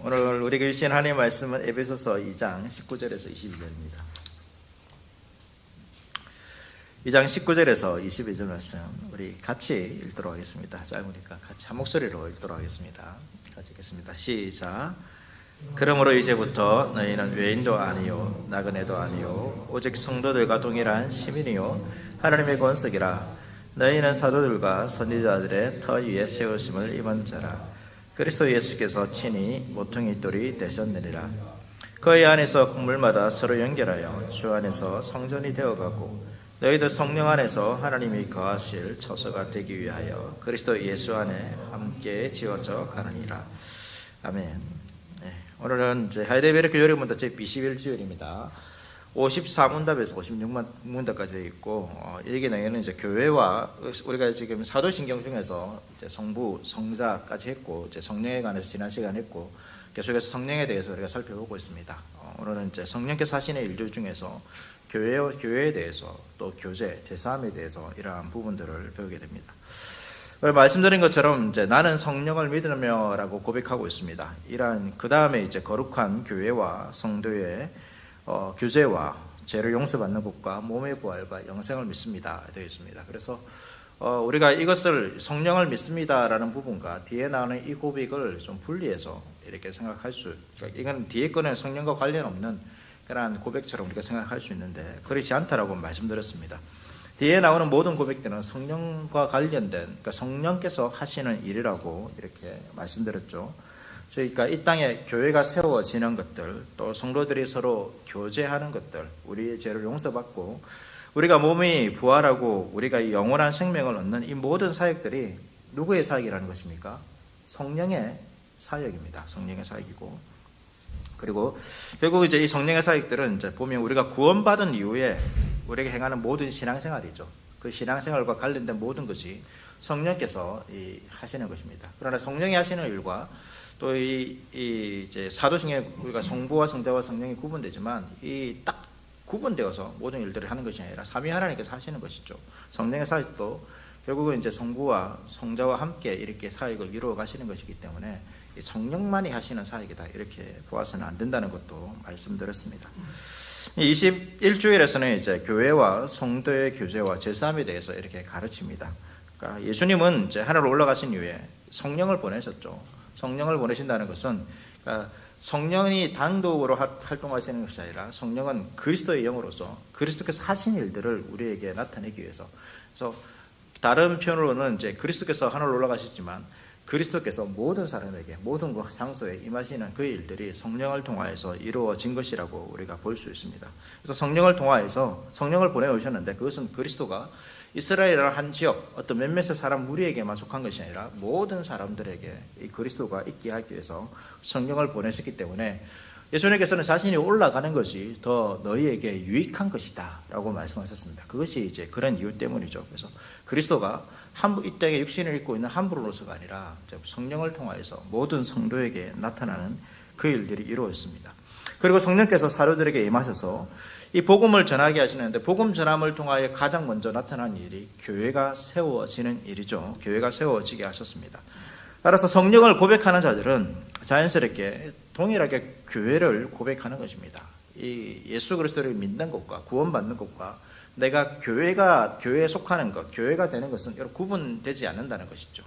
오늘 우리가 읽으신 하나님의 말씀은 에베소서 2장 19절에서 22절입니다. 2장 19절에서 22절 말씀 우리 같이 읽도록 하겠습니다. 짧으니까 같이 한 목소리로 읽도록 하겠습니다. 같이 읽겠습니다. 시작. 그러므로 이제부터 너희는 외인도 아니요 나그네도 아니요 오직 성도들과 동일한 시민이요 하나님의 권속이라. 너희는 사도들과 선지자들의 터 위에 세우심을 입은 자라. 그리스도 예수께서 친히 모퉁이 돌이 되셨느니라. 그의 안에서 곡물마다 서로 연결하여 주 안에서 성전이 되어가고 너희도 성령 안에서 하나님이 거하실 처소가 되기 위하여 그리스도 예수 안에 함께 지어져 가느니라. 아멘. 네, 오늘은 이제 하이델베르크 요리문답 제21주일입니다. 54문답에서 56문답까지 되어 있고, 일기 내용은 이제 교회와 우리가 지금 사도신경 중에서 이제 성부, 성자까지 했고, 이제 성령에 관해서 지난 시간에 했고, 계속해서 성령에 대해서 우리가 살펴보고 있습니다. 오늘은 이제 성령께서 하시는 일들 중에서 교회에 대해서 또 교제, 제사함에 대해서 이러한 부분들을 배우게 됩니다. 말씀드린 것처럼 이제 나는 성령을 믿으며라고 고백하고 있습니다. 이러한 그 다음에 이제 거룩한 교회와 성도의 교제와 죄를 용서받는 것과 몸의 부활과 영생을 믿습니다 되어 있습니다. 그래서 우리가 이것을 성령을 믿습니다라는 부분과 뒤에 나오는 이 고백을 좀 분리해서 이렇게 생각할 수, 그러니까 이건 뒤에 거는 성령과 관련 없는 그런 고백처럼 우리가 생각할 수 있는데 그렇지 않다라고 말씀드렸습니다. 뒤에 나오는 모든 고백들은 성령과 관련된, 그러니까 성령께서 하시는 일이라고 이렇게 말씀드렸죠. 그러니까 이 땅에 교회가 세워지는 것들, 또 성도들이 서로 교제하는 것들, 우리의 죄를 용서받고 우리가 몸이 부활하고 우리가 이 영원한 생명을 얻는 이 모든 사역들이 누구의 사역이라는 것입니까? 성령의 사역입니다. 성령의 사역이고, 그리고 결국 이제 이 성령의 사역들은 이제 보면 우리가 구원받은 이후에 우리가 행하는 모든 신앙생활이죠. 그 신앙생활과 관련된 모든 것이 성령께서 하시는 것입니다. 그러나 성령이 하시는 일과 또 이제 사도신경에 우리가 성부와 성자와 성령이 구분되지만 이 딱 구분되어서 모든 일들을 하는 것이 아니라 삼위 하나님께서 하시는 것이죠. 성령의 사역도 결국은 이제 성부와 성자와 함께 이렇게 사역을 이루어 가시는 것이기 때문에 성령만이 하시는 사역이다 이렇게 보아서는 안 된다는 것도 말씀드렸습니다. 21주일에서는 이제 교회와 성도의 교제와 제사함에 대해서 이렇게 가르칩니다. 그러니까 예수님은 이제 하늘로 올라가신 이후에 성령을 보내셨죠. 성령을 보내신다는 것은 그러니까 성령이 단독으로 활동하시는 것이 아니라 성령은 그리스도의 영으로서 그리스도께서 하신 일들을 우리에게 나타내기 위해서, 그래서 다른 표현으로는 이제 그리스도께서 하늘로 올라가셨지만 그리스도께서 모든 사람에게 모든 장소에 임하시는 그 일들이 성령을 통하여서 이루어진 것이라고 우리가 볼 수 있습니다. 그래서 성령을 통하여서 성령을 보내오셨는데 그것은 그리스도가 이스라엘의 한 지역 어떤 몇몇의 사람 무리에게만 속한 것이 아니라 모든 사람들에게 이 그리스도가 있게 하기 위해서 성령을 보내셨기 때문에 예수님께서는 자신이 올라가는 것이 더 너희에게 유익한 것이다 라고 말씀하셨습니다. 그것이 이제 그런 이유 때문이죠. 그래서 그리스도가 이 땅에 육신을 입고 있는 함부로서가 아니라 성령을 통하여서 모든 성도에게 나타나는 그 일들이 이루어졌습니다. 그리고 성령께서 사도들에게 임하셔서 이 복음을 전하게 하시는데 복음 전함을 통하여 가장 먼저 나타난 일이 교회가 세워지는 일이죠. 교회가 세워지게 하셨습니다. 따라서 성령을 고백하는 자들은 자연스럽게 동일하게 교회를 고백하는 것입니다. 이 예수 그리스도를 믿는 것과 구원받는 것과 내가 교회에 속하는 것, 교회가 되는 것은 여러 구분되지 않는다는 것이죠.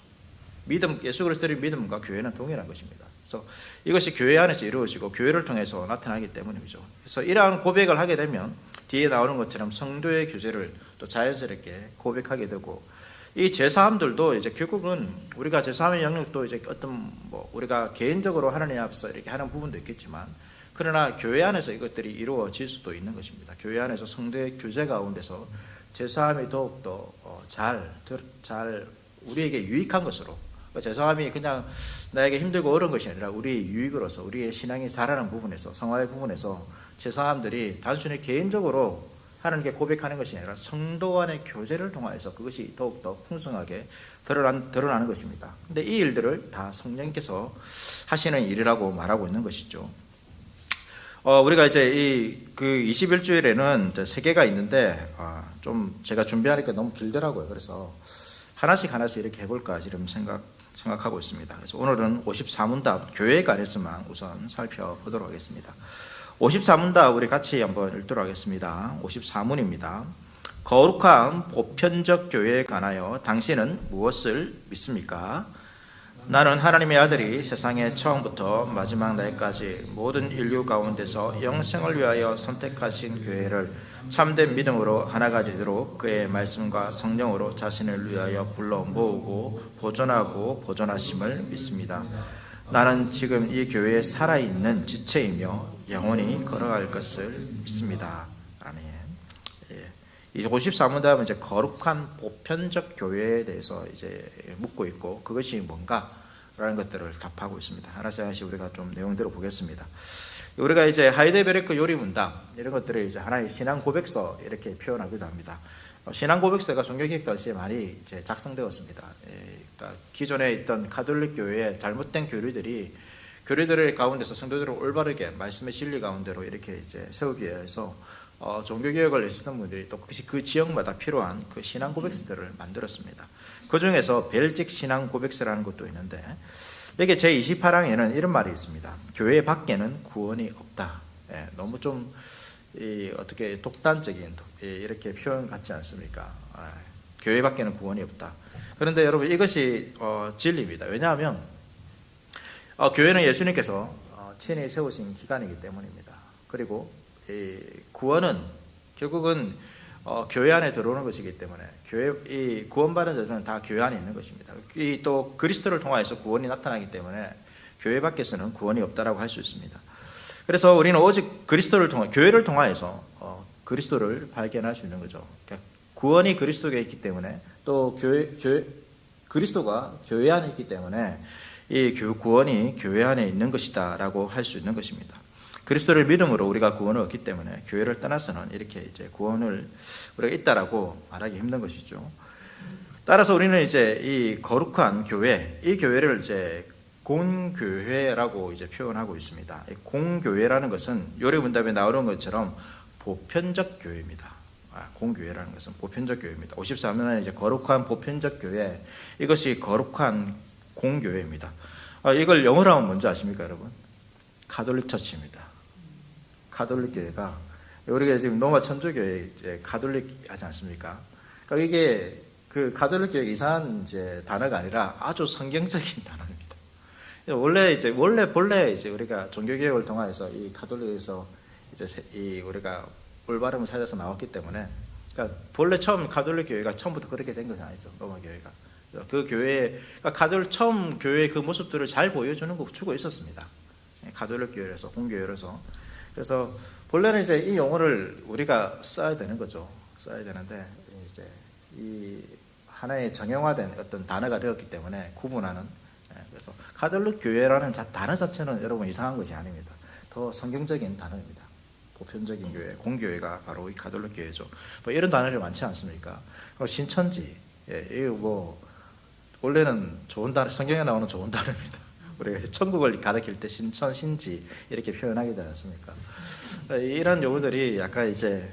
예수 그리스도의 믿음과 교회는 동일한 것입니다. 그래서 이것이 교회 안에서 이루어지고 교회를 통해서 나타나기 때문이죠. 그래서 이러한 고백을 하게 되면 뒤에 나오는 것처럼 성도의 교제를 또 자연스럽게 고백하게 되고, 이 제사함들도 이제 결국은 우리가 제사함의 영역도 이제 어떤 우리가 개인적으로 하나님 앞에서 이렇게 하는 부분도 있겠지만, 그러나 교회 안에서 이것들이 이루어질 수도 있는 것입니다. 교회 안에서 성도의 교제 가운데서 제사함이 더욱더 잘 우리에게 유익한 것으로, 제사함이 그냥 나에게 힘들고 어려운 것이 아니라 우리의 유익으로서 우리의 신앙이 자라는 부분에서, 성화의 부분에서 제사함들이 단순히 개인적으로 하나님께 고백하는 것이 아니라 성도 간의 교제를 통하여서 그것이 더욱더 풍성하게 드러나는 것입니다. 근데 이 일들을 다 성령께서 하시는 일이라고 말하고 있는 것이죠. 우리가 이제 그 21주일에는 3개가 있는데, 좀 제가 준비하니까 너무 길더라고요. 그래서 하나씩 이렇게 해볼까 지금 생각하고 있습니다. 그래서 오늘은 54문답 교회에 관해서만 우선 살펴보도록 하겠습니다. 54문답 우리 같이 한번 읽도록 하겠습니다. 54문입니다. 거룩한 보편적 교회에 관하여 당신은 무엇을 믿습니까? 나는 하나님의 아들이 세상의 처음부터 마지막 날까지 모든 인류 가운데서 영생을 위하여 선택하신 교회를 참된 믿음으로 하나가 되도록 그의 말씀과 성령으로 자신을 위하여 불러 모으고 보존하고 보존하심을 믿습니다. 나는 지금 이 교회에 살아있는 지체이며 영원히 걸어갈 것을 믿습니다. 아멘. 이 54문답은 이제 거룩한 보편적 교회에 대해서 이제 묻고 있고 그것이 뭔가라는 것들을 답하고 있습니다. 하나씩 하나씩 우리가 좀 내용대로 보겠습니다. 우리가 이제 하이델베르크 요리문답 이런 것들을 이제 하나의 신앙 고백서 이렇게 표현하기도 합니다. 신앙 고백서가 종교개혁 당시에 많이 이제 작성되었습니다. 그러니까 기존에 있던 가톨릭 교회의 잘못된 교리들의 가운데서 성도들을 올바르게 말씀의 진리 가운데로 이렇게 이제 세우기 위해서 종교개혁을 했었던 분들이 또 그 지역마다 필요한 그 신앙 고백서들을 만들었습니다. 그 중에서 벨직 신앙 고백서라는 것도 있는데 여기 제28항에는 이런 말이 있습니다. 교회 밖에는 구원이 없다. 너무 좀 어떻게 독단적인 이렇게 표현 같지 않습니까? 교회 밖에는 구원이 없다. 그런데 여러분 이것이 진리입니다. 왜냐하면 교회는 예수님께서 친히 세우신 기관이기 때문입니다. 그리고 구원은 결국은 교회 안에 들어오는 것이기 때문에 이 구원받은 자들은 다 교회 안에 있는 것입니다. 또 그리스도를 통하여서 구원이 나타나기 때문에 교회 밖에서는 구원이 없다라고 할 수 있습니다. 그래서 우리는 오직 그리스도를 통해 교회를 통하여서 그리스도를 발견할 수 있는 거죠. 그러니까 구원이 그리스도에 있기 때문에 또 그리스도가 교회 안에 있기 때문에 이 구원이 교회 안에 있는 것이다라고 할 수 있는 것입니다. 그리스도를 믿음으로 우리가 구원을 얻기 때문에 교회를 떠나서는 이렇게 이제 구원을 우리가 있다라고 말하기 힘든 것이죠. 따라서 우리는 이제 이 거룩한 교회, 이 교회를 이제 공교회라고 이제 표현하고 있습니다. 공교회라는 것은 요리문답에 나오는 것처럼 보편적 교회입니다. 공교회라는 것은 보편적 교회입니다. 54면은 이제 거룩한 보편적 교회, 이것이 거룩한 공교회입니다. 이걸 영어로 하면 뭔지 아십니까, 여러분? 가톨릭 처치입니다. 가톨릭 교회가 우리가 지금 로마 천주교회 이제 가톨릭 하지 않습니까? 그러니까 이게 그 가톨릭 교회 이상한 이제 단어가 아니라 아주 성경적인 단어입니다. 본래 이제 우리가 종교 개혁을 통해서 이 가톨릭에서 이제 우리가 올바름을 찾아서 나왔기 때문에, 그러니까 본래 처음 가톨릭 교회가 처음부터 그렇게 된 것은 아니죠. 로마 교회가 그 교회, 그러니까 처음 교회의 그 모습들을 잘 주고 있었습니다. 가톨릭 교회에서 공교회로서. 그래서 본래는 이제 이 용어를 우리가 써야 되는 거죠. 써야 되는데 이제 이 하나의 정형화된 어떤 단어가 되었기 때문에 구분하는. 그래서 가톨릭 교회라는 단어 자체는 여러분 이상한 것이 아닙니다. 더 성경적인 단어입니다. 보편적인 교회, 공교회가 바로 이 가톨릭 교회죠. 뭐 이런 단어들이 많지 않습니까? 신천지, 이거 원래는 좋은 단어, 성경에 나오는 좋은 단어입니다. 우리가 천국을 가리킬 때 신천, 신지 이렇게 표현하게 되지 않습니까? 이런 용어들이 약간 이제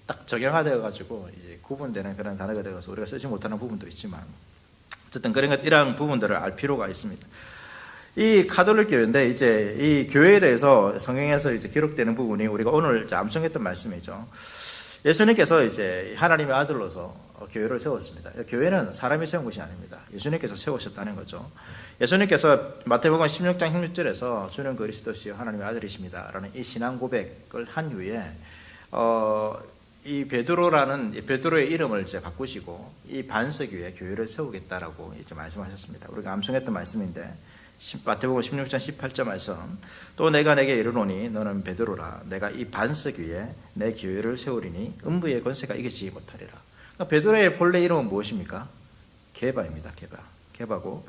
딱 적용화되어 가지고 구분되는 그런 단어가 되어서 우리가 쓰지 못하는 부분도 있지만 어쨌든 이런 부분들을 알 필요가 있습니다. 이 가톨릭 교회인데 이제 이 교회에 대해서 성경에서 이제 기록되는 부분이 우리가 오늘 암송했던 말씀이죠. 예수님께서 이제 하나님의 아들로서 교회를 세웠습니다. 교회는 사람이 세운 것이 아닙니다. 예수님께서 세우셨다는 거죠. 예수님께서 마태복음 16장 16절에서 주는 그리스도시요 하나님의 아들이십니다 라는 이 신앙 고백을 한 후에 이 베드로의 이름을 이제 바꾸시고 이 반석 위에 교회를 세우겠다라고 이제 말씀하셨습니다. 우리가 암송했던 말씀인데 마태복음 16장 18절 말씀, 또 내가 내게 이르노니 너는 베드로라, 내가 이 반석 위에 내 교회를 세우리니 음부의 권세가 이기지 못하리라. 그러니까 베드로의 본래 이름은 무엇입니까? 게바입니다. 게바고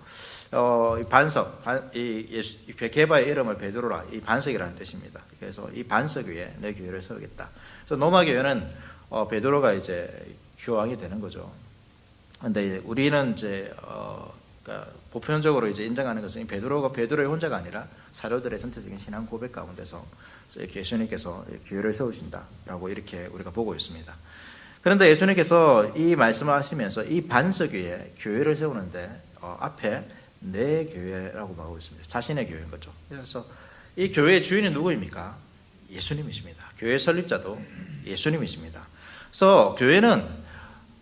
이 반석, 게바의 이름을 베드로라, 이 반석이라는 뜻입니다. 그래서 이 반석 위에 내 교회를 세우겠다. 그래서 로마 교회는 베드로가 이제 교황이 되는 거죠. 그런데 우리는 이제 그러니까 보편적으로 이제 인정하는 것은 베드로의 혼자가 아니라 사도들의 전체적인 신앙 고백 가운데서 예수님께서 교회를 세우신다라고 이렇게 우리가 보고 있습니다. 그런데 예수님께서 이 말씀을 하시면서 이 반석 위에 교회를 세우는데 앞에 내 교회라고 말하고 있습니다. 자신의 교회인 거죠. 그래서 이 교회의 주인은 누구입니까? 예수님이십니다. 교회 설립자도 예수님이십니다. 그래서 교회는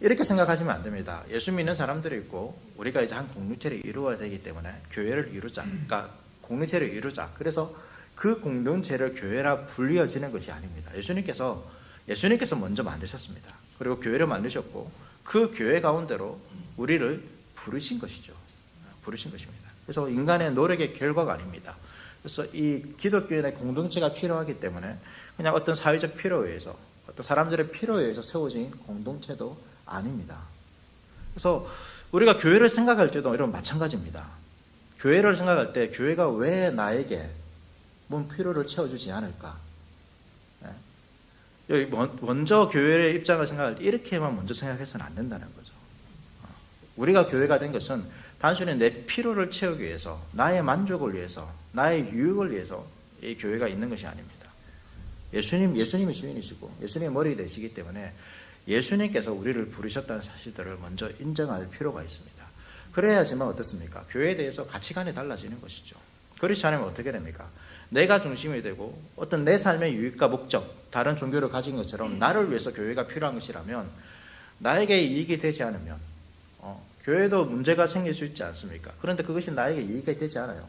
이렇게 생각하시면 안 됩니다. 예수 믿는 사람들이 있고 우리가 이제 한 공동체를 이루어야 되기 때문에 교회를 이루자. 그러니까 공동체를 이루자. 그래서 그 공동체를 교회라 불리어지는 것이 아닙니다. 예수님께서 먼저 만드셨습니다. 그리고 교회를 만드셨고 그 교회 가운데로 우리를 부르신 것이죠. 부르신 것입니다. 그래서 인간의 노력의 결과가 아닙니다. 그래서 이 기독교인의 공동체가 필요하기 때문에 그냥 어떤 사회적 필요에 의해서 어떤 사람들의 필요에 의해서 세워진 공동체도 아닙니다. 그래서 우리가 교회를 생각할 때도 이런 마찬가지입니다. 교회를 생각할 때 교회가 왜 나에게 뭔 필요를 채워주지 않을까? 먼저 교회의 입장을 생각할 때 이렇게만 먼저 생각해서는 안 된다는 거죠. 우리가 교회가 된 것은 단순히 내 필요를 채우기 위해서, 나의 만족을 위해서, 나의 유익을 위해서 이 교회가 있는 것이 아닙니다. 예수님이 주인이시고 예수님이 머리 되시기 때문에 예수님께서 우리를 부르셨다는 사실들을 먼저 인정할 필요가 있습니다. 그래야지만 어떻습니까? 교회에 대해서 가치관이 달라지는 것이죠. 그렇지 않으면 어떻게 됩니까? 내가 중심이 되고 어떤 내 삶의 유익과 목적, 다른 종교를 가진 것처럼 나를 위해서 교회가 필요한 것이라면 나에게 이익이 되지 않으면 교회도 문제가 생길 수 있지 않습니까? 그런데 그것이 나에게 이익이 되지 않아요.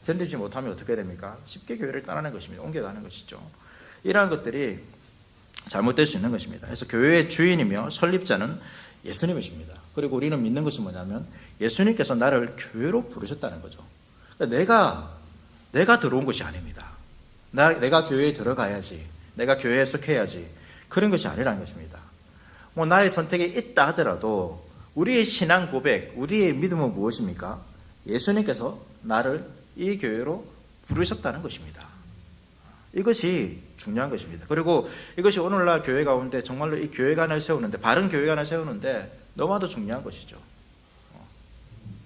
견디지 못하면 어떻게 됩니까? 쉽게 교회를 떠나는 것입니다. 옮겨가는 것이죠. 이러한 것들이 잘못될 수 있는 것입니다. 그래서 교회의 주인이며 설립자는 예수님이십니다. 그리고 우리는 믿는 것이 뭐냐면 예수님께서 나를 교회로 부르셨다는 거죠. 그러니까 내가 들어온 것이 아닙니다. 내가 교회에 들어가야지, 내가 교회에 속해야지, 그런 것이 아니라는 것입니다. 나의 선택이 있다 하더라도 우리의 신앙 고백, 우리의 믿음은 무엇입니까? 예수님께서 나를 이 교회로 부르셨다는 것입니다. 이것이 중요한 것입니다. 그리고 이것이 오늘날 교회 가운데 정말로 이 교회관을 세우는데, 바른 교회관을 세우는데 너무나도 중요한 것이죠.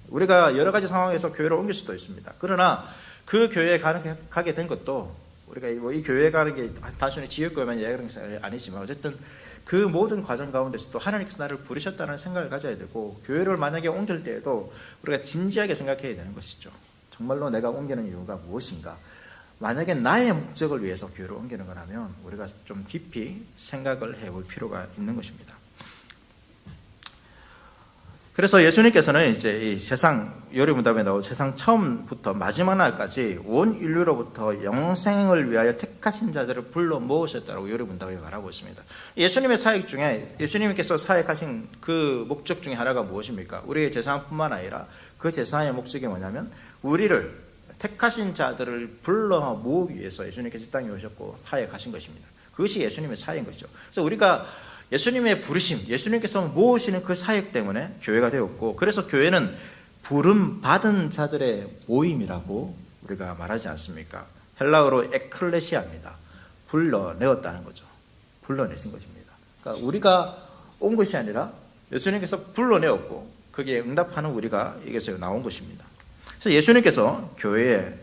우리가 여러 가지 상황에서 교회를 옮길 수도 있습니다. 그러나 그 교회에 가게 된 것도 우리가 이 교회에 가는 게 단순히 지역교회만 얘기하는 것이 아니지만 어쨌든 그 모든 과정 가운데서도 하나님께서 나를 부르셨다는 생각을 가져야 되고, 교회를 만약에 옮길 때에도 우리가 진지하게 생각해야 되는 것이죠. 정말로 내가 옮기는 이유가 무엇인가? 만약에 나의 목적을 위해서 교회를 옮기는 거라면 우리가 좀 깊이 생각을 해볼 필요가 있는 것입니다. 그래서 예수님께서는 이제 이 세상, 요리문답에 나온 세상 처음부터 마지막 날까지 온 인류로부터 영생을 위하여 택하신 자들을 불러 모으셨다고 요리문답에 말하고 있습니다. 예수님의 사역 중에, 예수님께서 사역하신 그 목적 중에 하나가 무엇입니까? 우리의 제사뿐만 아니라 그 제사의 목적이 뭐냐면 우리를 택하신 자들을 불러 모으기 위해서 예수님께서 이 땅에 오셨고 사역하신 것입니다. 그것이 예수님의 사역인 것이죠. 그래서 우리가 예수님의 부르심, 예수님께서 모으시는 그 사역 때문에 교회가 되었고, 그래서 교회는 부름 받은 자들의 모임이라고 우리가 말하지 않습니까? 헬라어로 에클레시아입니다. 불러내었다는 거죠. 불러내신 것입니다. 그러니까 우리가 온 것이 아니라 예수님께서 불러내었고 거기에 응답하는 우리가 여기서 나온 것입니다. 그래서 예수님께서 교회의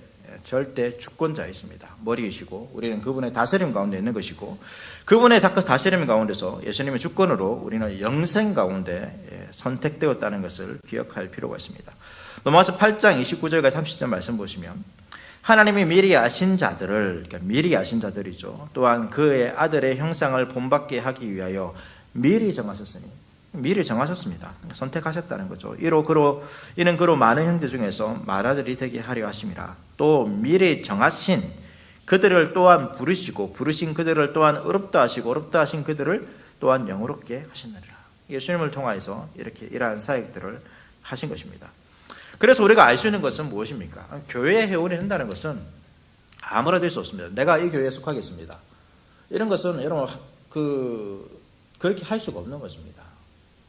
절대 주권자이십니다. 머리이시고 우리는 그분의 다스림 가운데 있는 것이고, 그분의 다스림 가운데서 예수님의 주권으로 우리는 영생 가운데 선택되었다는 것을 기억할 필요가 있습니다. 로마서 8장 29절과 30절 말씀 보시면 하나님이 미리 아신 자들을, 그러니까 미리 아신 자들이죠. 또한 그의 아들의 형상을 본받게 하기 위하여 미리 정하셨으니, 미리 정하셨습니다. 선택하셨다는 거죠. 이는 그로 많은 형제 중에서 맏아들이 되게 하려 하심이라. 또 미리 정하신 그들을 또한 부르신 그들을 또한 의롭다 하시고 의롭다 하신 그들을 또한 영으롭게 하신느니라. 예수님을 통하여서 이러한 사역들을 하신 것입니다. 그래서 우리가 알 수 있는 것은 무엇입니까? 교회에 회원이 된다는 것은 아무나 될 수 없습니다. 내가 이 교회에 속하겠습니다. 이런 것은 여러분 그렇게 할 수가 없는 것입니다.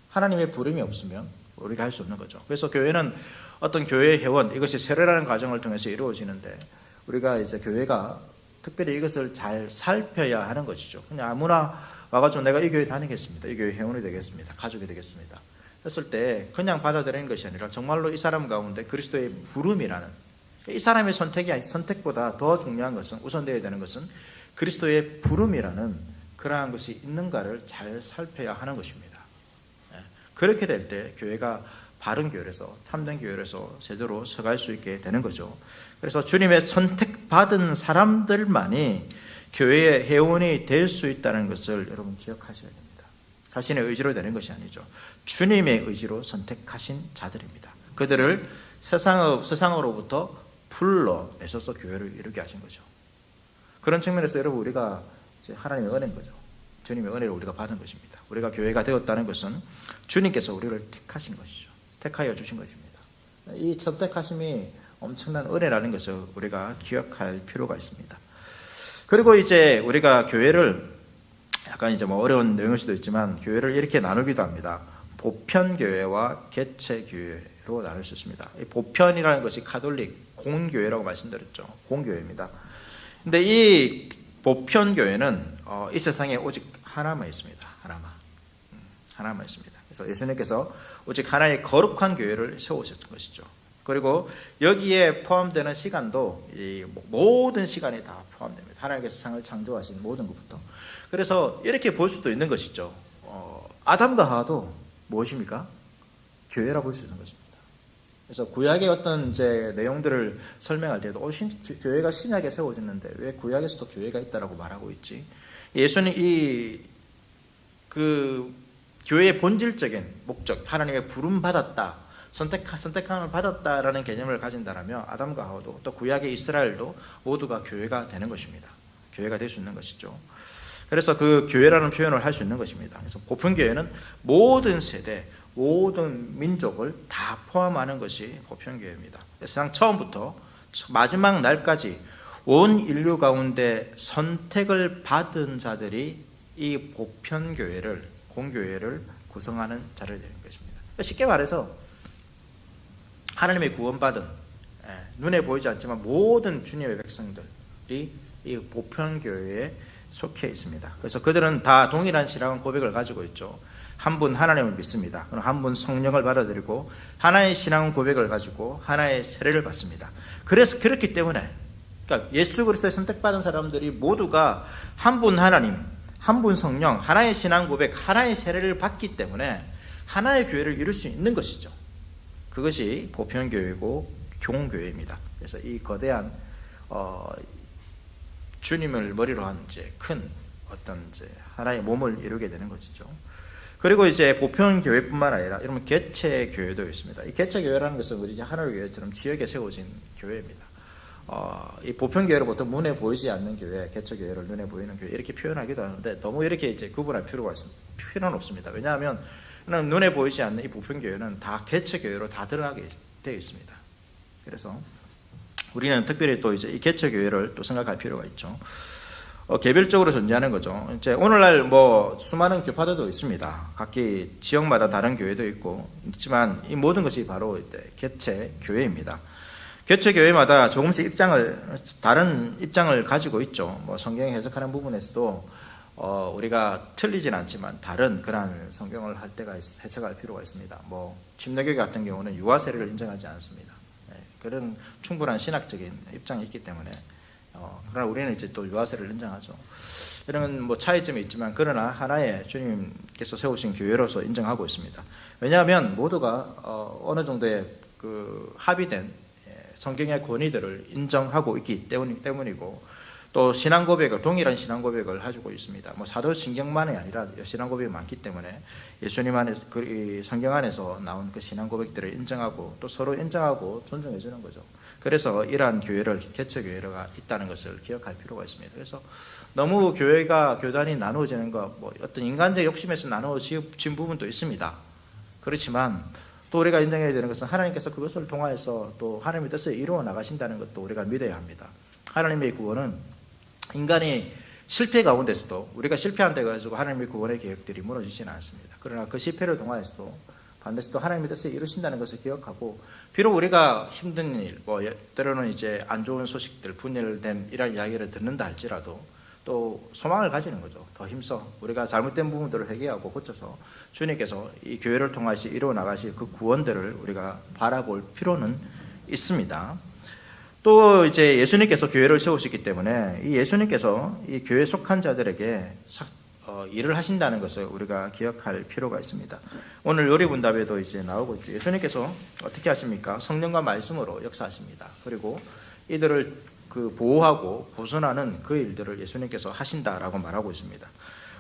하나님의 부름이 없으면 우리가 할 수 없는 거죠. 그래서 교회는 어떤 교회의 회원, 이것이 세례라는 과정을 통해서 이루어지는데, 우리가 이제 교회가 특별히 이것을 잘 살펴야 하는 것이죠. 그냥 아무나 와가지고 내가 이 교회 다니겠습니다, 이 교회 회원이 되겠습니다, 가족이 되겠습니다 했을 때 그냥 받아들이는 것이 아니라 정말로 이 사람 가운데 그리스도의 부름이라는, 이 사람의 선택보다 더 중요한 것은, 우선되어야 되는 것은 그리스도의 부름이라는 그러한 것이 있는가를 잘 살펴야 하는 것입니다. 그렇게 될 때 교회가 바른 교회에서 참된 교회에서 제대로 서갈 수 있게 되는 거죠. 그래서 주님의 선택받은 사람들만이 교회의 회원이 될 수 있다는 것을 여러분 기억하셔야 됩니다. 자신의 의지로 되는 것이 아니죠. 주님의 의지로 선택하신 자들입니다. 그들을 세상으로부터 불러내셔서 교회를 이루게 하신 거죠. 그런 측면에서 여러분 우리가 하나님의 은혜인 거죠. 주님의 은혜를 우리가 받은 것입니다. 우리가 교회가 되었다는 것은 주님께서 우리를 택하신 것이죠. 택하여 주신 것입니다. 이 선택하심이 엄청난 은혜라는 것을 우리가 기억할 필요가 있습니다. 그리고 이제 우리가 교회를 약간 이제 뭐 어려운 내용일 수도 있지만 교회를 이렇게 나누기도 합니다. 보편교회와 개체교회로 나눌 수 있습니다. 이 보편이라는 것이 가톨릭 공교회라고 말씀드렸죠. 공교회입니다. 근데 이 보편교회는 이 세상에 오직 하나만 있습니다. 하나만 있습니다. 그래서 예수님께서 오직 하나의 거룩한 교회를 세우셨던 것이죠. 그리고 여기에 포함되는 시간도 이 모든 시간이 다 포함됩니다. 하나님께서 세상을 창조하신 모든 것부터. 그래서 이렇게 볼 수도 있는 것이죠. 아담과 하와도 무엇입니까? 교회라 볼 수 있는 것입니다. 그래서 구약의 어떤 이제 내용들을 설명할 때도 교회가 신약에 세워졌는데 왜 구약에서도 교회가 있다라고 말하고 있지? 예수님 그 교회의 본질적인 목적, 하나님의 부름 받았다, 선택함을 받았다라는 개념을 가진다라면 아담과 하와도 또 구약의 이스라엘도 모두가 교회가 되는 것입니다. 교회가 될 수 있는 것이죠. 그래서 그 교회라는 표현을 할 수 있는 것입니다. 그래서 보편교회는 모든 세대, 모든 민족을 다 포함하는 것이 보편교회입니다. 세상 처음부터 마지막 날까지 온 인류 가운데 선택을 받은 자들이 이 보편교회를, 공교회를 구성하는 자를 되는 것입니다. 쉽게 말해서 하나님의 구원받은 눈에 보이지 않지만 모든 주님의 백성들이 이 보편교회에 속해 있습니다. 그래서 그들은 다 동일한 신앙 고백을 가지고 있죠. 한 분 하나님을 믿습니다. 한 분 성령을 받아들이고 하나의 신앙 고백을 가지고 하나의 세례를 받습니다. 그래서 그렇기 때문에 그러니까 예수 그리스도의 선택받은 사람들이 모두가 한 분 하나님, 한 분 성령, 하나의 신앙 고백, 하나의 세례를 받기 때문에 하나의 교회를 이룰 수 있는 것이죠. 그것이 보편교회고 교회입니다. 그래서 이 거대한 주님을 머리로 한 이제 큰 어떤 이제 하나의 몸을 이루게 되는 것이죠. 그리고 이제 보편교회뿐만 아니라 여러분 개체교회도 있습니다. 이 개체교회라는 것은 우리 하나의 교회처럼 지역에 세워진 교회입니다. 이 보편교회를 보통 눈에 보이지 않는 교회, 개체교회를 눈에 보이는 교회 이렇게 표현하기도 하는데 너무 이렇게 이제 구분할 필요는 없습니다. 왜냐하면 눈에 보이지 않는 이 보편교회는 다 개체교회로 다 들어가게 되어 있습니다. 그래서 우리는 특별히 또 이제 이 개체교회를 또 생각할 필요가 있죠. 개별적으로 존재하는 거죠. 이제 오늘날 뭐 수많은 교파들도 있습니다. 각기 지역마다 다른 교회도 있지만 이 모든 것이 바로 개체교회입니다. 개체교회마다 조금씩 다른 입장을 가지고 있죠. 뭐 성경 해석하는 부분에서도 우리가 틀리진 않지만 다른 그러한 성경을 할 때가 해석할 필요가 있습니다. 뭐 침례교회 같은 경우는 유아 세례를 인정하지 않습니다. 그런 충분한 신학적인 입장이 있기 때문에 그러나 우리는 이제 또 유아 세례를 인정하죠. 이런 뭐 차이점이 있지만 그러나 하나의 주님께서 세우신 교회로서 인정하고 있습니다. 왜냐하면 모두가 어느 정도의 그 합의된 성경의 권위들을 인정하고 있기 때문이고 또 신앙 고백을 동일한 신앙 고백을 가지고 있습니다. 뭐 사도신경만이 아니라 신앙 고백이 많기 때문에 예수님 안에 그 성경 안에서 나온 그 신앙 고백들을 인정하고 또 서로 인정하고 존중해 주는 거죠. 그래서 이러한 교회를 개체교회가 있다는 것을 기억할 필요가 있습니다. 그래서 너무 교단이 나누어지는 것, 뭐 어떤 인간적 욕심에서 나누어진 부분도 있습니다. 그렇지만 또 우리가 인정해야 되는 것은 하나님께서 그것을 통하여서 또 하나님의 뜻을 이루어 나가신다는 것도 우리가 믿어야 합니다. 하나님의 구원은 인간이 실패 가운데서도 우리가 실패한다 해가지고 하나님의 구원의 계획들이 무너지지는 않습니다. 그러나 그 실패를 통하여서도 반드시 또 하나님의 뜻을 이루신다는 것을 기억하고 비록 우리가 힘든 일, 뭐 때로는 이제 안 좋은 소식들, 분열됨 이런 이야기를 듣는다 할지라도 또 소망을 가지는 거죠. 더 힘써 우리가 잘못된 부분들을 회개하고 고쳐서 주님께서 이 교회를 통하여서 이루어 나가실 그 구원들을 우리가 바라볼 필요는 있습니다. 또 이제 예수님께서 교회를 세우시기 때문에 이 예수님께서 이 교회에 속한 자들에게 일을 하신다는 것을 우리가 기억할 필요가 있습니다. 오늘 요리분답에도 이제 나오고 있죠. 예수님께서 어떻게 하십니까? 성령과 말씀으로 역사하십니다. 그리고 이들을 보호하고 보존하는 그 일들을 예수님께서 하신다라고 말하고 있습니다.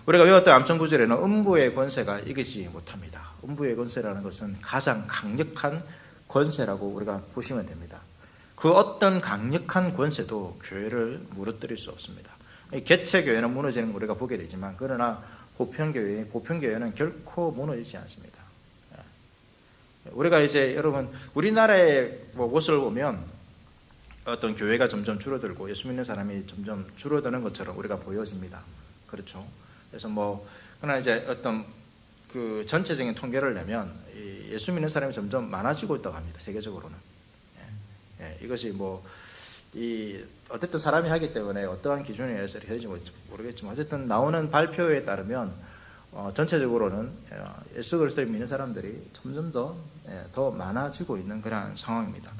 우리가 외웠던 암송 구절에는 음부의 권세가 이기지 못합니다. 음부의 권세라는 것은 가장 강력한 권세라고 우리가 보시면 됩니다. 그 어떤 강력한 권세도 교회를 무너뜨릴 수 없습니다. 개체교회는 무너지는 걸 우리가 보게 되지만, 그러나 보편교회는 결코 무너지지 않습니다. 우리가 이제 여러분 우리나라의 곳을 보면 어떤 교회가 점점 줄어들고 예수 믿는 사람이 점점 줄어드는 것처럼 우리가 보여집니다. 그렇죠? 그래서 그러나 이제 어떤 그 전체적인 통계를 내면 예수 믿는 사람이 점점 많아지고 있다고 합니다. 세계적으로는. 이것이 어쨌든 사람이 하기 때문에 어떠한 기준에 의해서 이렇게 되지 모르겠지만, 어쨌든 나오는 발표에 따르면 전체적으로는 예수 그리스도를 믿는 사람들이 점점 더 많아지고 있는 그런 상황입니다.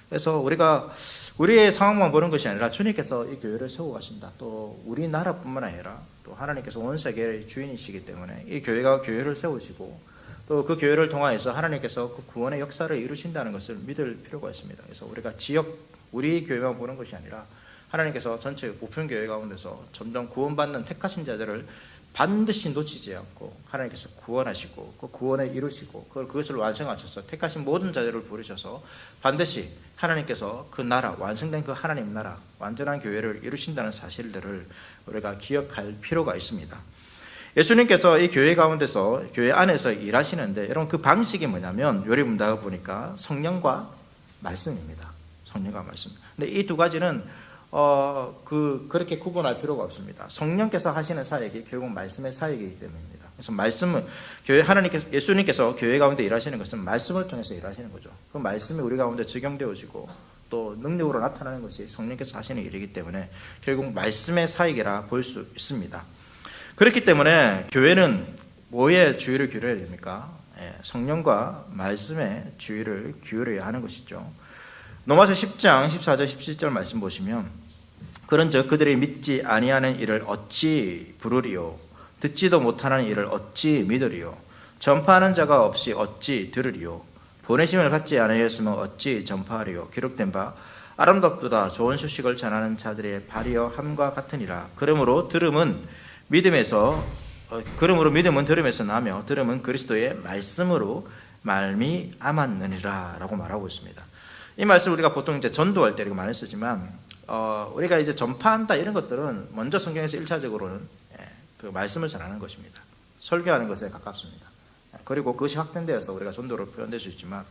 그래서 우리가 우리의 상황만 보는 것이 아니라 주님께서 이 교회를 세우고 가신다. 또 우리나라뿐만 아니라 또 하나님께서 온 세계의 주인이시기 때문에 이 교회가 교회를 세우시고 또 그 교회를 통하여서 하나님께서 그 구원의 역사를 이루신다는 것을 믿을 필요가 있습니다. 그래서 우리가 우리 교회만 보는 것이 아니라 하나님께서 전체 보편교회 가운데서 점점 구원받는 택하신 자들을 반드시 놓치지 않고 하나님께서 구원하시고 그 구원에 이루시고 그것을 완성하셔서 택하신 모든 자들을 부르셔서 반드시 하나님께서 그 나라, 완성된 그 하나님 나라, 완전한 교회를 이루신다는 사실들을 우리가 기억할 필요가 있습니다. 예수님께서 이 교회 가운데서, 교회 안에서 일하시는데, 여러분 그 방식이 뭐냐면 요리문답을 보니까 성령과 말씀입니다. 성령과 말씀. 근데 이 두 가지는 그렇게 구분할 필요가 없습니다. 성령께서 하시는 사역이 결국 말씀의 사역이기 때문입니다. 그래서 말씀은 예수님께서 교회 가운데 일하시는 것은 말씀을 통해서 일하시는 거죠. 그 말씀이 우리 가운데 적용되어지고 또 능력으로 나타나는 것이 성령께서 하시는 일이기 때문에 결국 말씀의 사역이라 볼 수 있습니다. 그렇기 때문에 교회는 뭐에 주의를 기울여야 됩니까? 성령과 말씀에 주의를 기울여야 하는 것이죠. 로마서 10장 14절 17절 말씀 보시면, 그런즉 그들이 믿지 아니하는 일을 어찌 부르리요? 듣지도 못하는 일을 어찌 믿으리요? 전파하는 자가 없이 어찌 들으리요? 보내심을 받지 아니하였으면 어찌 전파하리요? 기록된 바 아름답도다 좋은 소식을 전하는 자들의 발이여 함과 같으니라. 그러므로 믿음은 들음에서 나며 들음은 그리스도의 말씀으로 말미암았느니라 라고 말하고 있습니다. 이 말씀 우리가 보통 이제 전도할 때 이렇게 많이 쓰지만, 우리가 이제 전파한다 이런 것들은 먼저 성경에서 1차적으로는 그 말씀을 전하는 것입니다. 설교하는 것에 가깝습니다. 그리고 그것이 확대되어서 우리가 전도로 표현될 수 있지만,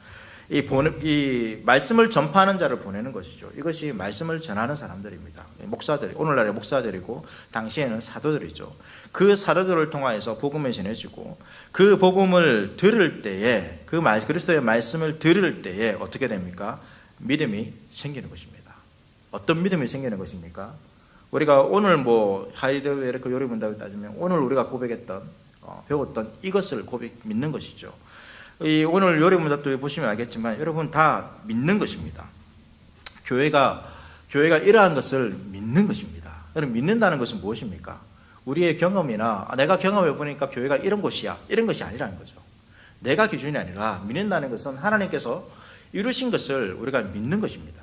이 말씀을 전파하는 자를 보내는 것이죠. 이것이 말씀을 전하는 사람들입니다. 목사들, 오늘날의 목사들이고 당시에는 사도들이죠. 그 사도들을 통하여서 복음을 전해지고, 그 복음을 들을 때에, 그리스도의 말씀을 들을 때에 어떻게 됩니까? 믿음이 생기는 것입니다. 어떤 믿음이 생기는 것입니까? 우리가 오늘 하이델베르크 요리문답을 따지면 오늘 우리가 배웠던 이것을 믿는 것이죠. 오늘 요리문답도 보시면 알겠지만 여러분 다 믿는 것입니다. 교회가 이러한 것을 믿는 것입니다. 여러분 믿는다는 것은 무엇입니까? 우리의 경험이나 내가 경험해 보니까 교회가 이런 곳이야, 이런 것이 아니라는 거죠. 내가 기준이 아니라 믿는다는 것은 하나님께서 이루신 것을 우리가 믿는 것입니다.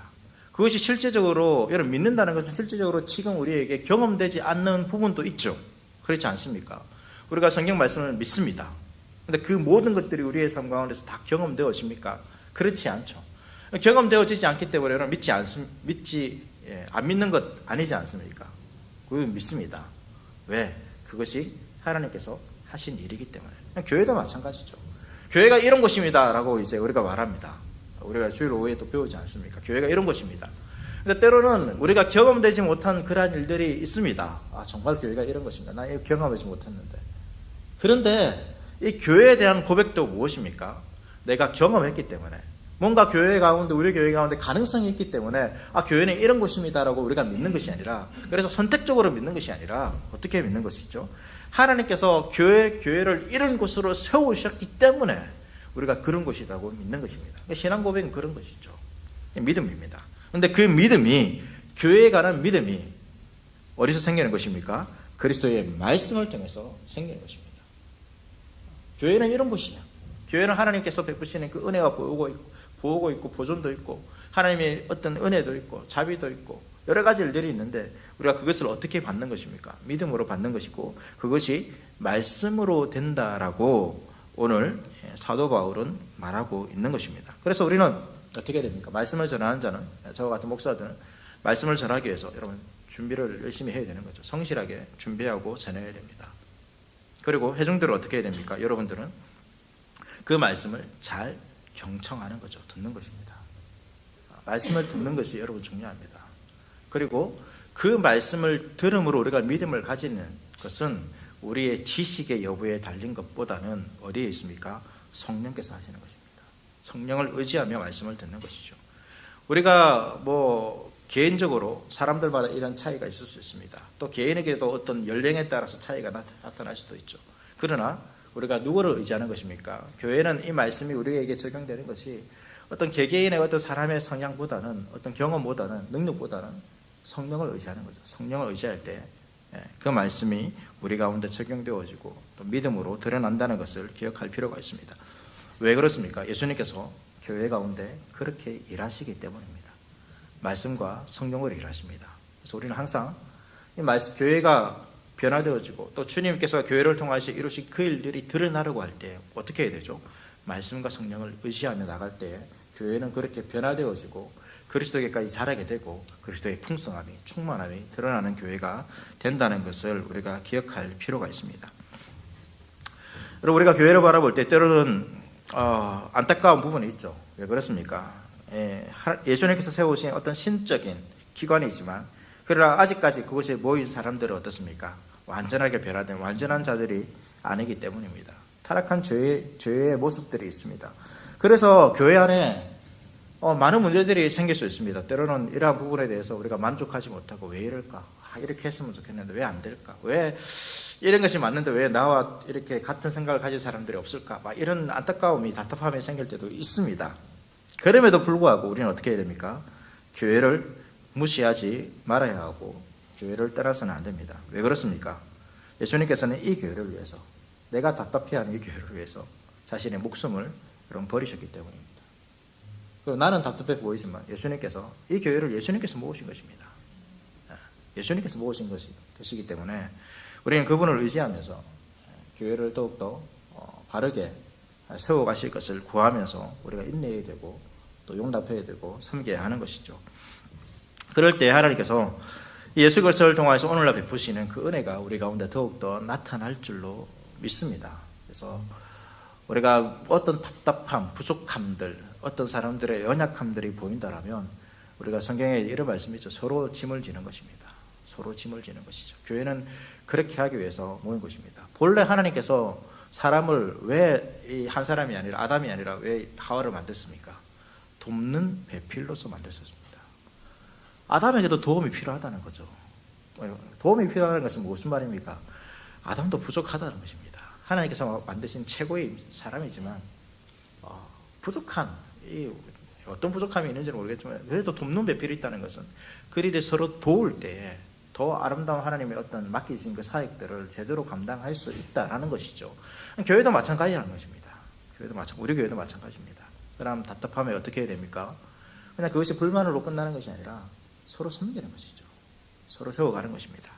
그것이 실제적으로, 여러분 믿는다는 것은 실제적으로 지금 우리에게 경험되지 않는 부분도 있죠. 그렇지 않습니까? 우리가 성경 말씀을 믿습니다. 근데 그 모든 것들이 우리의 삶 가운데서 다 경험되어집니까? 그렇지 않죠. 경험되어지지 않기 때문에 여러분 안 믿는 것 아니지 않습니까? 그건 믿습니다. 왜? 그것이 하나님께서 하신 일이기 때문에. 교회도 마찬가지죠. 교회가 이런 곳입니다 라고 이제 우리가 말합니다. 우리가 주일 오후에도 배우지 않습니까? 교회가 이런 곳입니다. 근데 때로는 우리가 경험되지 못한 그러한 일들이 있습니다. 정말 교회가 이런 것입니다. 나 이거 경험하지 못했는데. 그런데 이 교회에 대한 고백도 무엇입니까? 내가 경험했기 때문에, 뭔가 우리 교회 가운데 가능성이 있기 때문에 교회는 이런 곳입니다라고 우리가 믿는 것이 아니라, 그래서 선택적으로 믿는 것이 아니라 어떻게 믿는 것이죠? 하나님께서 교회를 이런 곳으로 세우셨기 때문에 우리가 그런 곳이라고 믿는 것입니다. 신앙 고백은 그런 것이죠. 믿음입니다. 그런데 그 믿음이, 교회에 관한 믿음이 어디서 생기는 것입니까? 그리스도의 말씀을 통해서 생기는 것입니다. 교회는 이런 곳이야. 교회는 하나님께서 베푸시는 그 은혜가 보호고 있고 보존도 있고 하나님의 어떤 은혜도 있고 자비도 있고 여러 가지 일들이 있는데 우리가 그것을 어떻게 받는 것입니까? 믿음으로 받는 것이고 그것이 말씀으로 된다라고 오늘 사도 바울은 말하고 있는 것입니다. 그래서 우리는 어떻게 됩니까? 말씀을 전하는 자는, 저와 같은 목사들은 말씀을 전하기 위해서 여러분 준비를 열심히 해야 되는 거죠. 성실하게 준비하고 전해야 됩니다. 그리고 회중들은 어떻게 해야 됩니까? 여러분들은 그 말씀을 잘 경청하는 거죠. 듣는 것입니다. 말씀을 듣는 것이 여러분 중요합니다. 그리고 그 말씀을 들음으로 우리가 믿음을 가지는 것은 우리의 지식의 여부에 달린 것보다는 어디에 있습니까? 성령께서 하시는 것입니다. 성령을 의지하며 말씀을 듣는 것이죠. 우리가 개인적으로 사람들마다 이런 차이가 있을 수 있습니다. 또 개인에게도 어떤 연령에 따라서 차이가 나타날 수도 있죠. 그러나 우리가 누구를 의지하는 것입니까? 교회는 이 말씀이 우리에게 적용되는 것이 어떤 개개인의 어떤 사람의 성향보다는 어떤 경험보다는 능력보다는 성령을 의지하는 거죠. 성령을 의지할 때 그 말씀이 우리 가운데 적용되어지고 또 믿음으로 드러난다는 것을 기억할 필요가 있습니다. 왜 그렇습니까? 예수님께서 교회 가운데 그렇게 일하시기 때문입니다. 말씀과 성령으로 일하십니다. 그래서 우리는 항상 이 말씀, 교회가 변화되어지고 또 주님께서 교회를 통하여 이루신 그 일들이 드러나려고 할 때 어떻게 해야 되죠? 말씀과 성령을 의지하며 나갈 때 교회는 그렇게 변화되어지고 그리스도에게까지 자라게 되고 그리스도의 풍성함이 충만함이 드러나는 교회가 된다는 것을 우리가 기억할 필요가 있습니다. 그리고 우리가 교회를 바라볼 때 때로는 안타까운 부분이 있죠. 왜 그렇습니까? 예수님께서 세우신 어떤 신적인 기관이지만 그러나 아직까지 그곳에 모인 사람들은 어떻습니까? 완전하게 변화된 완전한 자들이 아니기 때문입니다. 타락한 죄의 모습들이 있습니다. 그래서 교회 안에 많은 문제들이 생길 수 있습니다. 때로는 이러한 부분에 대해서 우리가 만족하지 못하고 왜 이럴까? 이렇게 했으면 좋겠는데 왜 안 될까? 왜 이런 것이 맞는데 왜 나와 이렇게 같은 생각을 가진 사람들이 없을까? 이런 안타까움이 답답함이 생길 때도 있습니다. 그럼에도 불구하고 우리는 어떻게 해야 됩니까? 교회를 무시하지 말아야 하고 교회를 떠나서는 안 됩니다. 왜 그렇습니까? 예수님께서는 이 교회를 위해서 내가 답답해하는 이 교회를 위해서 자신의 목숨을 버리셨기 때문입니다. 그리고 나는 답답해 보이지만 예수님께서 이 교회를 예수님께서 모으신 것입니다. 예수님께서 모으신 것이기 때문에 우리는 그분을 의지하면서 교회를 더욱더 바르게 세워가실 것을 구하면서 우리가 인내해야 되고 또 용납해야 되고 섬겨야 하는 것이죠. 그럴 때 하나님께서 예수 그리스도를 통해서 오늘날 베푸시는 그 은혜가 우리 가운데 더욱더 나타날 줄로 믿습니다. 그래서 우리가 어떤 답답함, 부족함들, 어떤 사람들의 연약함들이 보인다라면 우리가 성경에 이런 말씀이 있죠. 서로 짐을 지는 것입니다. 서로 짐을 지는 것이죠. 교회는 그렇게 하기 위해서 모인 것입니다. 본래 하나님께서 사람을 왜 한 사람이 아니라 아담이 아니라 왜 하와를 만들었습니까? 돕는 배필로서 만드셨습니다. 아담에게도 도움이 필요하다는 거죠. 도움이 필요하다는 것은 무슨 말입니까? 아담도 부족하다는 것입니다. 하나님께서 만드신 최고의 사람이지만 부족한 어떤 부족함이 있는지는 모르겠지만 그래도 돕는 배필이 있다는 것은 그들이 서로 도울 때에 더 아름다운 하나님의 어떤 맡기신 그 사역들을 제대로 감당할 수 있다라는 것이죠. 교회도 마찬가지라는 것입니다. 우리 교회도 마찬가지입니다. 그럼 답답함에 어떻게 해야 됩니까? 그냥 그것이 불만으로 끝나는 것이 아니라 서로 섬기는 것이죠. 서로 세워가는 것입니다.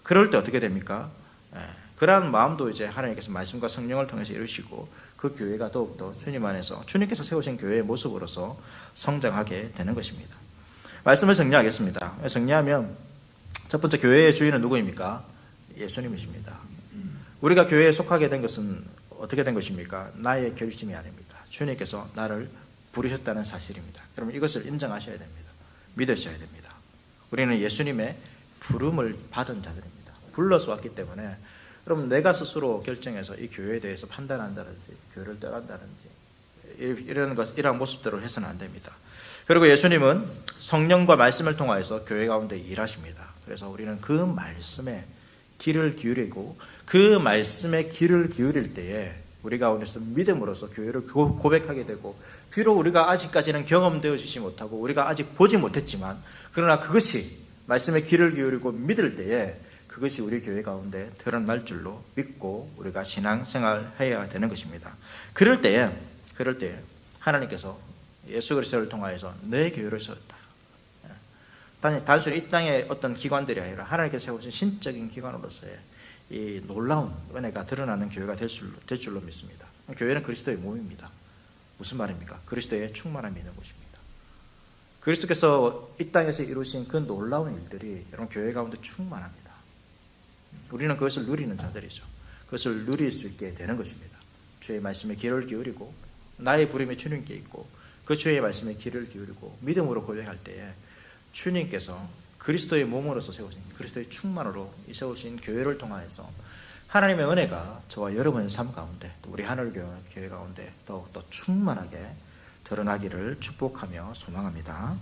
그럴 때 어떻게 됩니까? 그러한 마음도 이제 하나님께서 말씀과 성령을 통해서 이루시고 그 교회가 더욱더 주님 안에서 주님께서 세우신 교회의 모습으로서 성장하게 되는 것입니다. 말씀을 정리하겠습니다. 정리하면 첫 번째 교회의 주인은 누구입니까? 예수님이십니다. 우리가 교회에 속하게 된 것은 어떻게 된 것입니까? 나의 결심이 아닙니다. 주님께서 나를 부르셨다는 사실입니다. 그럼 이것을 인정하셔야 됩니다. 믿으셔야 됩니다. 우리는 예수님의 부름을 받은 자들입니다. 불러서 왔기 때문에 여러분 내가 스스로 결정해서 이 교회에 대해서 판단한다든지 교회를 떠난다든지 이러한 모습대로 해서는 안 됩니다. 그리고 예수님은 성령과 말씀을 통하여서 교회 가운데 일하십니다. 그래서 우리는 그 말씀에 귀를 기울이고 그 말씀에 귀를 기울일 때에 우리 가운데서 믿음으로써 교회를 고백하게 되고 비록 우리가 아직까지는 경험되어지지 못하고 우리가 아직 보지 못했지만 그러나 그것이 말씀에 귀를 기울이고 믿을 때에 그것이 우리 교회 가운데 드러날 줄로 믿고 우리가 신앙생활해야 되는 것입니다. 그럴 때에 하나님께서 예수 그리스도를 통하여서 내 교회를 세웠다. 단순히 이 땅의 어떤 기관들이 아니라 하나님께서 세우신 신적인 기관으로서의 이 놀라운 은혜가 드러나는 교회가 될 줄로 믿습니다. 교회는 그리스도의 몸입니다. 무슨 말입니까? 그리스도의 충만함이 있는 곳입니다. 그리스도께서 이 땅에서 이루신 그 놀라운 일들이 여러분 교회 가운데 충만합니다. 우리는 그것을 누리는 자들이죠. 그것을 누릴 수 있게 되는 것입니다. 주의 말씀에 귀를 기울이고 나의 부름이 주님께 있고 그 주의 말씀에 귀를 기울이고 믿음으로 고백할 때에 주님께서 그리스도의 몸으로서 세우신 그리스도의 충만으로 세우신 교회를 통하여서 하나님의 은혜가 저와 여러분의 삶 가운데 또 우리 하늘교회 가운데 더욱더 충만하게 드러나기를 축복하며 소망합니다.